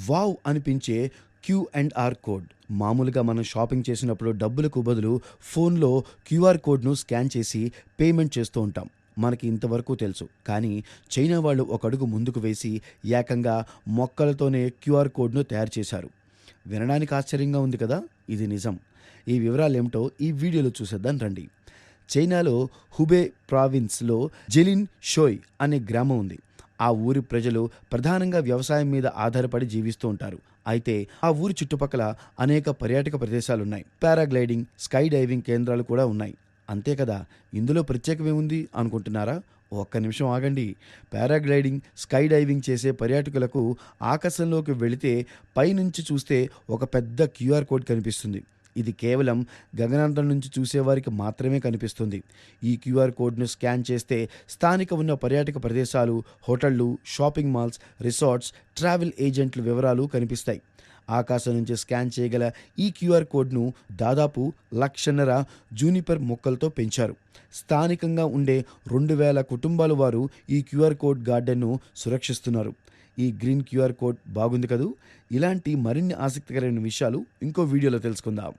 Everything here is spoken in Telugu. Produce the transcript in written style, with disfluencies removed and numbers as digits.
వావ్ అనిపించే క్యూ&ఆర్ కోడ్. మామూలుగా మనం షాపింగ్ చేసినప్పుడు డబ్బులకు బదులు ఫోన్లో క్యూఆర్ కోడ్ను స్కాన్ చేసి పేమెంట్ చేస్తూ ఉంటాం. మనకి ఇంతవరకు తెలుసు. కానీ చైనా వాళ్ళు ఒక అడుగు ముందుకు వేసి ఏకంగా మొక్కలతోనే క్యూఆర్ కోడ్ను తయారు చేశారు. వినడానికి ఆశ్చర్యంగా ఉంది కదా? ఇది నిజం. ఈ వివరాలేమిటో ఈ వీడియోలో చూసేద్దాం రండి. చైనాలో హుబే ప్రావిన్స్‌లో జెలిన్ షోయ్ అనే గ్రామం ఉంది. ఆ ఊరి ప్రజలు ప్రధానంగా వ్యవసాయం మీద ఆధారపడి జీవిస్తూ ఉంటారు. అయితే ఆ ఊరి చుట్టుపక్కల అనేక పర్యాటక ప్రదేశాలున్నాయి. పారాగ్లైడింగ్, స్కై డైవింగ్ కేంద్రాలు కూడా ఉన్నాయి. అంతే కదా, ఇందులో ప్రత్యేకమేముంది అనుకుంటున్నారా? ఒక్క నిమిషం ఆగండి. పారాగ్లైడింగ్, స్కై డైవింగ్ చేసే పర్యాటకులకు ఆకాశంలోకి వెళితే పైనుంచి చూస్తే ఒక పెద్ద క్యూఆర్ కోడ్ కనిపిస్తుంది. ఇది కేవలం గగనాంతరం నుంచి చూసేవారికి మాత్రమే కనిపిస్తుంది. ఈ క్యూఆర్ కోడ్ను స్కాన్ చేస్తే స్థానిక ఉన్న పర్యాటక ప్రదేశాలు, హోటళ్లు, షాపింగ్ మాల్స్, రిసార్ట్స్, ట్రావెల్ ఏజెంట్ల వివరాలు కనిపిస్తాయి. ఆకాశం నుంచి స్కాన్ చేయగల ఈ క్యూఆర్ కోడ్ను దాదాపు 1,50,000 జూనిపర్ మొక్కలతో పెంచారు. స్థానికంగా ఉండే 2,000 కుటుంబాల వారు ఈ క్యూఆర్ కోడ్ గార్డెన్ను సురక్షిస్తున్నారు. ఈ గ్రీన్ క్యూఆర్ కోడ్ బాగుంది కదూ! ఇలాంటి మరిన్ని ఆసక్తికరమైన విషయాలు ఇంకో వీడియోలో తెలుసుకుందాం.